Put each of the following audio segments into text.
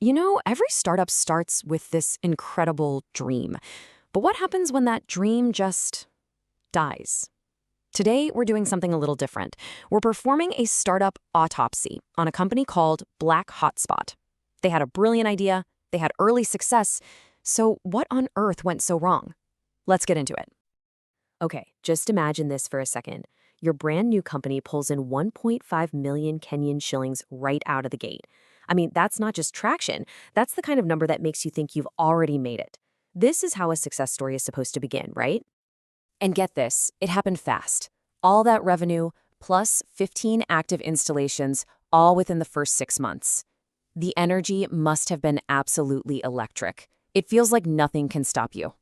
Every startup starts with this incredible dream. But what happens when that dream just dies? Today, we're doing something a little different. We're performing a startup autopsy on a company called BlackHotspot. They had a brilliant idea, they had early success, so what on earth went so wrong? Let's get into it. Okay, just imagine this for a second. Your brand new company pulls in 1.5 million Kenyan shillings right out of the gate. I mean, that's not just traction, that's the kind of number that makes you think you've already made it. This is how a success story is supposed to begin, right? And get this, it happened fast. All that revenue, plus 15 active installations, all within the first 6 months. The energy must have been absolutely electric. It feels like nothing can stop you.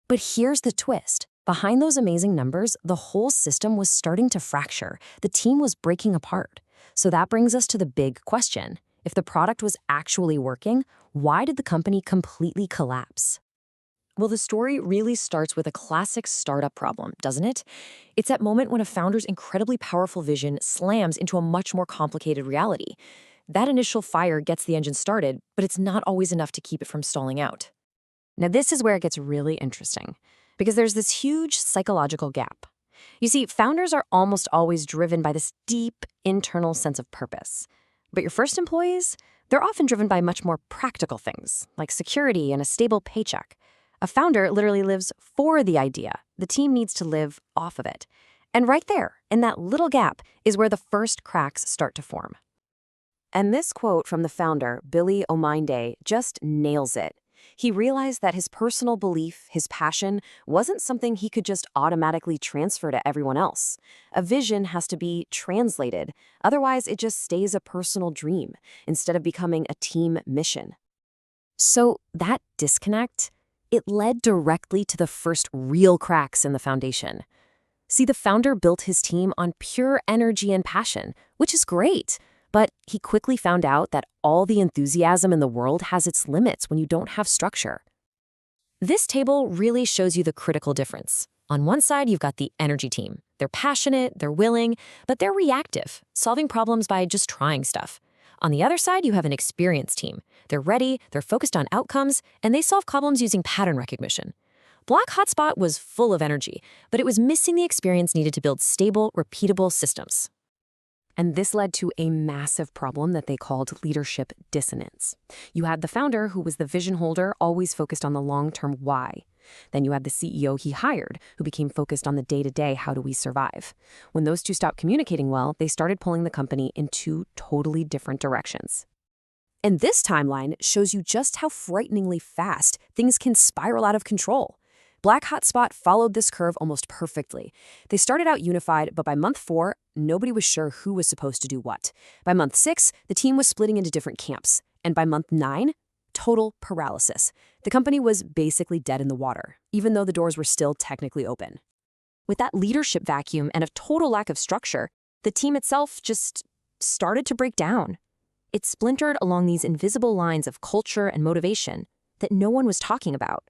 But here's the twist. Behind those amazing numbers, the whole system was starting to fracture. The team was breaking apart. So that brings us to the big question. If the product was actually working, why did the company completely collapse? Well, the story really starts with a classic startup problem, doesn't it? It's that moment when a founder's incredibly powerful vision slams into a much more complicated reality. That initial fire gets the engine started, but it's not always enough to keep it from stalling out. Now, this is where it gets really interesting, because there's this huge psychological gap. You see, founders are almost always driven by this deep internal sense of purpose. But your first employees, they're often driven by much more practical things, like security and a stable paycheck. A founder literally lives for the idea. The team needs to live off of it. And right there, in that little gap, is where the first cracks start to form. And this quote from the founder, Billy Ominde, just nails it. He realized that his personal belief, his passion, wasn't something he could just automatically transfer to everyone else. A vision has to be translated. Otherwise, it just stays a personal dream instead of becoming a team mission. So that disconnect, it led directly to the first real cracks in the foundation. See, the founder built his team on pure energy and passion, which is great. But he quickly found out that all the enthusiasm in the world has its limits when you don't have structure. This table really shows you the critical difference. On one side, you've got the energy team. They're passionate, they're willing, but they're reactive, solving problems by just trying stuff. On the other side, you have an experienced team. They're ready, they're focused on outcomes, and they solve problems using pattern recognition. BlackHotspot was full of energy, but it was missing the experience needed to build stable, repeatable systems. And this led to a massive problem that they called leadership dissonance. You had the founder, who was the vision holder, always focused on the long-term why. Then you had the CEO he hired, who became focused on the day-to-day how do we survive. When those two stopped communicating well, they started pulling the company in two totally different directions. And this timeline shows you just how frighteningly fast things can spiral out of control. BlackHotspot followed this curve almost perfectly. They started out unified, but by month 4, nobody was sure who was supposed to do what. By month 6, the team was splitting into different camps. And by month 9, total paralysis. The company was basically dead in the water, even though the doors were still technically open. With that leadership vacuum and a total lack of structure, the team itself just started to break down. It splintered along these invisible lines of culture and motivation that no one was talking about.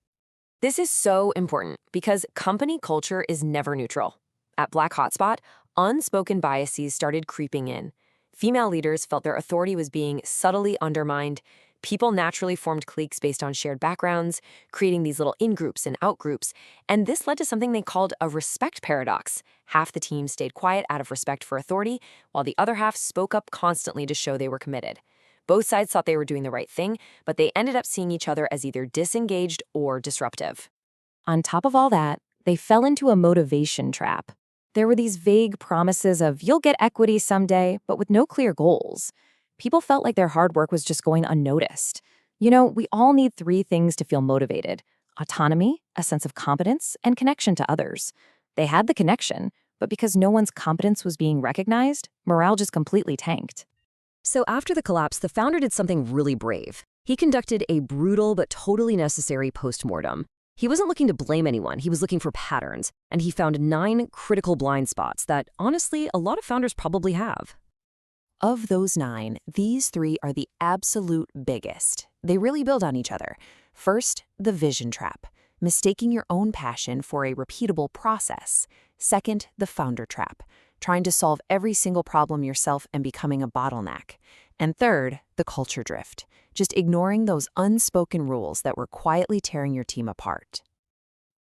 This is so important because company culture is never neutral. At BlackHotspot, unspoken biases started creeping in. Female leaders felt their authority was being subtly undermined. People naturally formed cliques based on shared backgrounds, creating these little in-groups and out-groups. And this led to something they called a respect paradox. Half the team stayed quiet out of respect for authority, while the other half spoke up constantly to show they were committed. Both sides thought they were doing the right thing, but they ended up seeing each other as either disengaged or disruptive. On top of all that, they fell into a motivation trap. There were these vague promises of you'll get equity someday, but with no clear goals. People felt like their hard work was just going unnoticed. We all need 3 things to feel motivated: autonomy, a sense of competence, and connection to others. They had the connection, but because no one's competence was being recognized, morale just completely tanked. So after the collapse, the founder did something really brave. He conducted a brutal but totally necessary post-mortem. He wasn't looking to blame anyone, he was looking for patterns, and he found 9 critical blind spots that, honestly, a lot of founders probably have. Of those 9, these 3 are the absolute biggest. They really build on each other. First, the vision trap, mistaking your own passion for a repeatable process. Second, the founder trap, trying to solve every single problem yourself and becoming a bottleneck. And third, the culture drift, just ignoring those unspoken rules that were quietly tearing your team apart.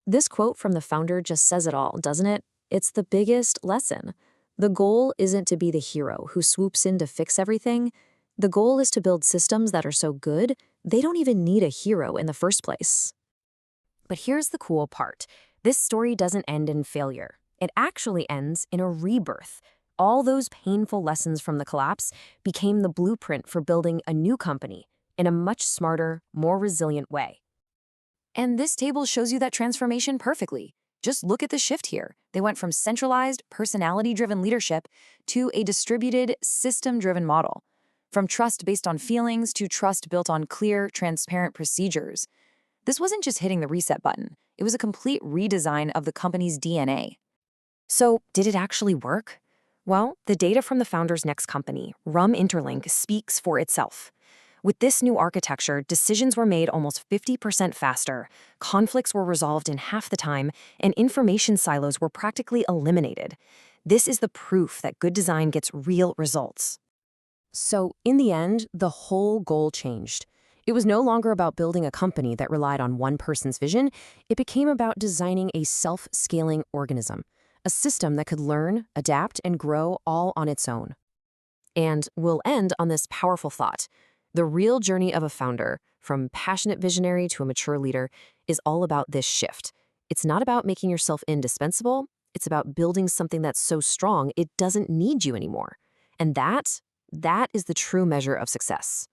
This quote from the founder just says it all, doesn't it? It's the biggest lesson. The goal isn't to be the hero who swoops in to fix everything. The goal is to build systems that are so good, they don't even need a hero in the first place. But here's the cool part. This story doesn't end in failure. It actually ends in a rebirth. All those painful lessons from the collapse became the blueprint for building a new company in a much smarter, more resilient way. And this table shows you that transformation perfectly. Just look at the shift here. They went from centralized, personality-driven leadership to a distributed, system-driven model. From trust based on feelings to trust built on clear, transparent procedures. This wasn't just hitting the reset button. It was a complete redesign of the company's DNA. So, did it actually work? Well, the data from the founder's next company, Rahma Interlink, speaks for itself. With this new architecture, decisions were made almost 50% faster, conflicts were resolved in half the time, and information silos were practically eliminated. This is the proof that good design gets real results. So, in the end, the whole goal changed. It was no longer about building a company that relied on one person's vision. It became about designing a self-scaling organism, a system that could learn, adapt, and grow all on its own. And we'll end on this powerful thought. The real journey of a founder, from passionate visionary to a mature leader, is all about this shift. It's not about making yourself indispensable. It's about building something that's so strong it doesn't need you anymore. And that is the true measure of success.